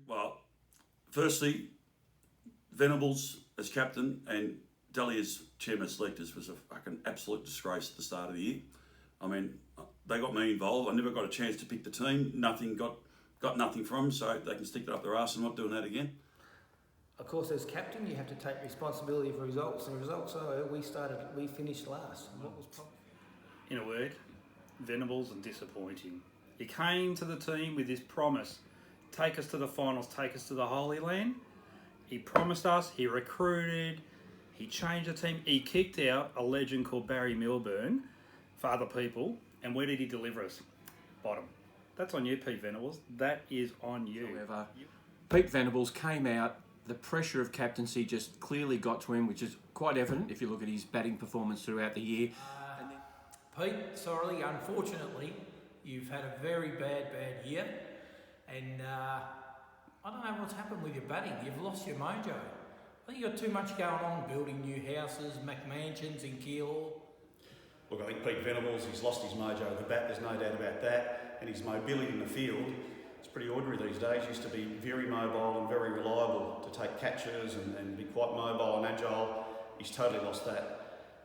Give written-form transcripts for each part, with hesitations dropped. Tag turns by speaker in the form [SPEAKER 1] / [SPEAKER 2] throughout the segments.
[SPEAKER 1] Well, firstly, Venables as captain and Daly as chairman of selectors was a fucking absolute disgrace at the start of the year. I mean, they got me involved. I never got a chance to pick the team. Got nothing from them, so they can stick it up their arse. I'm not doing that again.
[SPEAKER 2] Of course, as captain, you have to take responsibility for results. And results are we finished last. What was problem?
[SPEAKER 3] In a word, Venables and disappointing. He came to the team with this promise: take us to the finals, take us to the Holy Land. He promised us, he recruited, he changed the team, he kicked out a legend called Barry Milburn for other people, and where did he deliver us? Bottom. That's on you, Pete Venables. That is on you.
[SPEAKER 4] However, Pete Venables came out, the pressure of captaincy just clearly got to him, which is quite evident if you look at his batting performance throughout the year.
[SPEAKER 2] Pete, sorry, unfortunately, you've had a very bad year, and I don't know what's happened with your batting. You've lost your mojo. I think you've got too much going on, building new houses, McMansions in Keilor.
[SPEAKER 5] Look, I think Pete Venables, he's lost his mojo with the bat, there's no doubt about that, and his mobility in the field, it's pretty ordinary these days. He used to be very mobile and very reliable to take catches and be quite mobile and agile. He's totally lost that.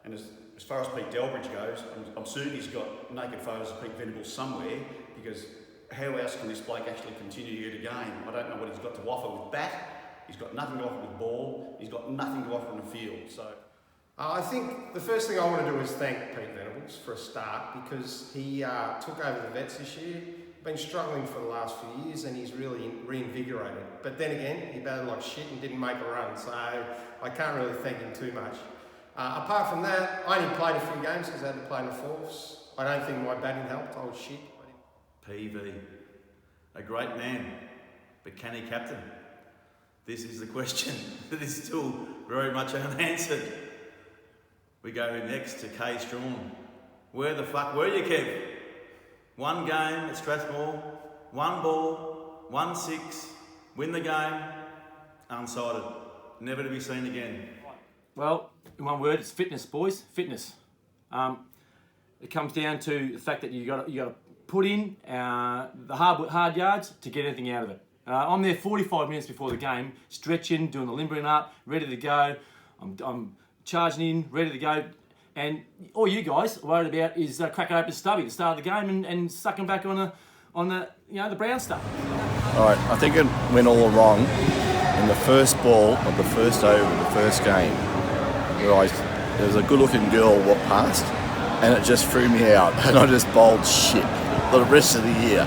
[SPEAKER 5] And as far as Pete Delbridge goes, I'm certain he's got naked photos of Pete Venables somewhere, because how else can this bloke actually continue to get a game? I don't know what he's got to offer with bat, he's got nothing to offer with ball, he's got nothing to offer in the field. So
[SPEAKER 6] I think the first thing I want to do is thank Pete Venables for a start, because he took over the Vets this year, been struggling for the last few years, and he's really reinvigorated. But then again, he batted like shit and didn't make a run, so I can't really thank him too much. Apart from that, I only played a few games because I had to play in the fourths. I don't think my batting helped, I was shit.
[SPEAKER 1] PV, a great man, but can he captain? This is the question that is still very much unanswered. We go next to K Strong. Where the fuck were you, Kev? One game at Strathmore, one ball, 1-6, win the game, unsighted, never to be seen again.
[SPEAKER 4] Well, in one word, it's fitness, boys. Fitness. It comes down to the fact that you got to put in the hard yards to get anything out of it. I'm there 45 minutes before the game, stretching, doing the limbering up, ready to go. I'm charging in, ready to go, and all you guys are worried about is cracking open Stubby at the start of the game and sucking back on the brown stuff.
[SPEAKER 7] All right, I think it went all wrong in the first ball of the first over of the first game, where there was a good-looking girl walked past, and it just threw me out, and I just bowled shit the rest of the year.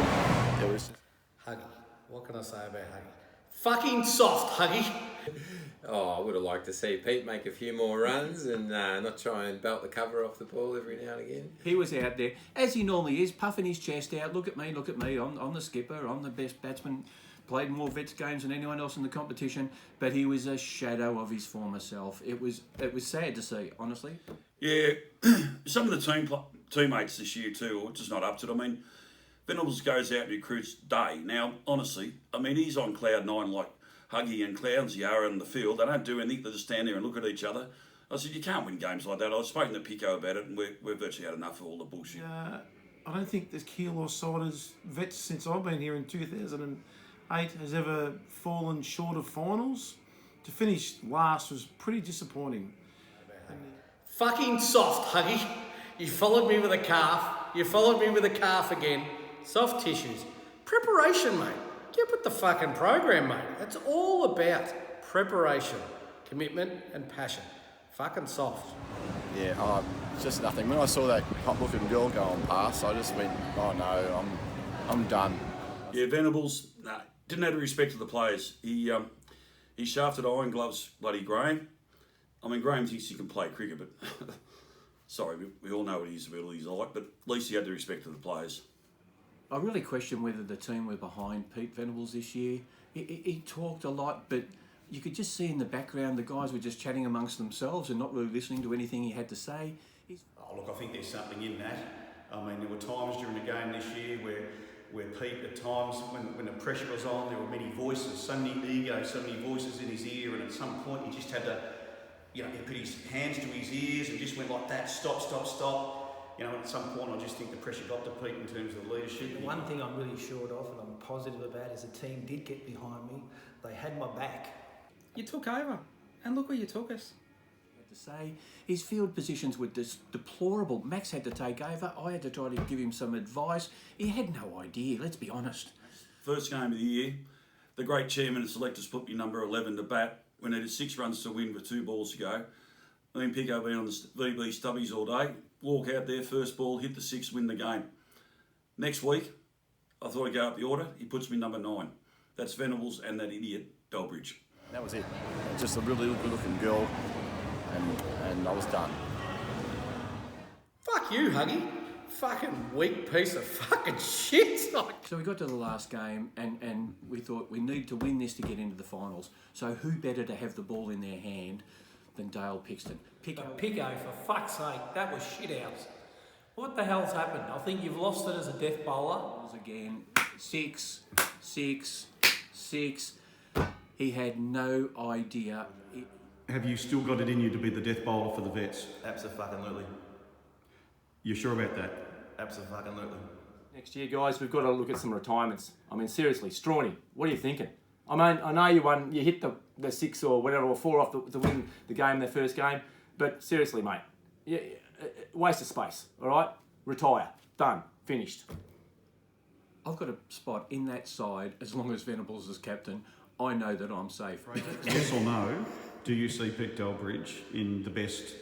[SPEAKER 2] Huggy. What can I say about Huggy? Fucking soft, Huggy.
[SPEAKER 8] Oh, I would have liked to see Pete make a few more runs and not try and belt the cover off the ball every now and again.
[SPEAKER 4] He was out there, as he normally is, puffing his chest out. Look at me, I'm the skipper, I'm the best batsman. Played more Vets games than anyone else in the competition, but he was a shadow of his former self. It was sad to see, honestly.
[SPEAKER 1] Yeah, some of the teammates this year too are just not up to it. I mean, Venables goes out and recruits Day. Now, honestly, I mean, he's on cloud nine like Huggy and Clownsy are in the field. They don't do anything, they just stand there and look at each other. I said, you can't win games like that. I was spoken to Pico about it, and we've virtually had enough of all the bullshit.
[SPEAKER 9] I don't think this Keilor side as Vets since I've been here in 2008 has ever fallen short of finals. To finish last was pretty disappointing.
[SPEAKER 2] Fucking soft, Huggy. You followed me with a calf. You followed me with a calf again. Soft tissues. Preparation, mate. Get with the fucking program, mate. That's all about preparation, commitment and passion. Fucking soft.
[SPEAKER 7] Yeah, just nothing. When I saw that hot-looking girl going past, I just went, oh no, I'm done.
[SPEAKER 1] Yeah, Venables didn't have the respect of the players. He shafted Iron Gloves bloody Graham. I mean, Graham thinks he can play cricket, but sorry, we all know what his abilities are like, but at least he had the respect of the players.
[SPEAKER 4] I really question whether the team were behind Pete Venables this year. He talked a lot, but you could just see in the background the guys were just chatting amongst themselves and not really listening to anything he had to say.
[SPEAKER 5] Oh, look, I think there's something in that. I mean, there were times during the game this year where Pete, at times, when the pressure was on, there were many voices, so many ego, so many voices in his ear, and at some point he just had to, he put his hands to his ears and just went like that, stop. you know, at some point I just think the pressure got to Pete in terms of the leadership.
[SPEAKER 10] The one thing I'm really assured of and I'm positive about is the team did get behind me. They had my back.
[SPEAKER 3] You took over, and look where you took us.
[SPEAKER 11] To say his field positions were deplorable. Max had to take over. I had to try to give him some advice. He had no idea, let's be honest.
[SPEAKER 12] First game of the year, the great chairman and selectors put me number 11 to bat. We needed 6 runs to win with 2 balls to go. Me and Pico been on the VB stubbies all day. Walk out there, first ball, hit the 6, win the game. Next week, I thought I'd go up the order. He puts me number 9. That's Venables and that idiot Delbridge.
[SPEAKER 7] That was it. Just a really good-looking girl, and I was done.
[SPEAKER 2] Fuck you, Huggy. Fucking weak piece of fucking shit.
[SPEAKER 11] So we got to the last game and we thought we need to win this to get into the finals. So who better to have the ball in their hand than Dale Pixton?
[SPEAKER 10] Pico, for fuck's sake, that was shit house. What the hell's happened? I think you've lost it as a death bowler.
[SPEAKER 11] Again, 6, 6, 6. He had no idea.
[SPEAKER 5] Have you still got it in you to be the death bowler for the Vets?
[SPEAKER 1] Abso-fucking-lutely.
[SPEAKER 5] You sure about that?
[SPEAKER 1] Abso-fucking-lutely.
[SPEAKER 4] Next year, guys, we've got to look at some retirements. I mean, seriously, Strawny, what are you thinking? I mean, I know you hit the 6 or whatever, or 4 off to win the game, their first game, but seriously, mate, waste of space, all right? Retire. Done. Finished.
[SPEAKER 11] I've got a spot in that side as long as Venables is captain. I know that I'm safe.
[SPEAKER 5] Yes or no, do you see Pete Delbridge in the best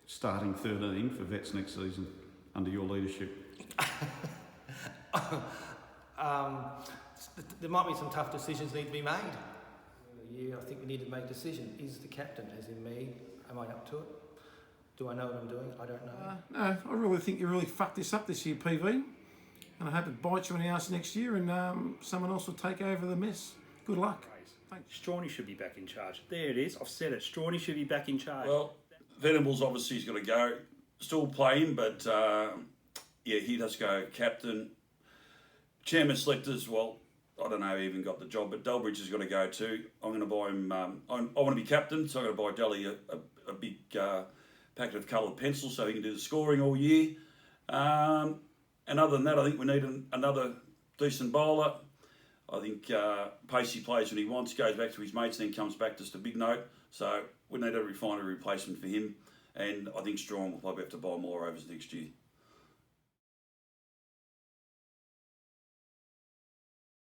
[SPEAKER 5] starting 13 for Vets next season under your leadership?
[SPEAKER 10] There might be some tough decisions need to be made. Yeah, I think we need to make a decision. Is the captain, as in me, am I up to it? Do I know what I'm doing? I don't know.
[SPEAKER 9] No, I really think you really fucked this up this year, PV. And I hope it bites you in the ass next year and someone else will take over the mess. Good luck. Thanks.
[SPEAKER 3] Strawny should be back in charge. There it is. I've said it. Strawny should be back in charge.
[SPEAKER 12] Well, Venables obviously has got to go. Still playing, but yeah, he does go captain. Chairman selectors, well, I don't know who even got the job, but Delbridge has got to go too. I'm going to buy him, I want to be captain, so I'm going to buy Delly a big packet of coloured pencils so he can do the scoring all year. And other than that, I think we need another decent bowler. I think Pacey plays when he wants, goes back to his mates, then comes back just a big note. So we need to find a replacement for him. And I think Strong will probably have to buy more overs next year.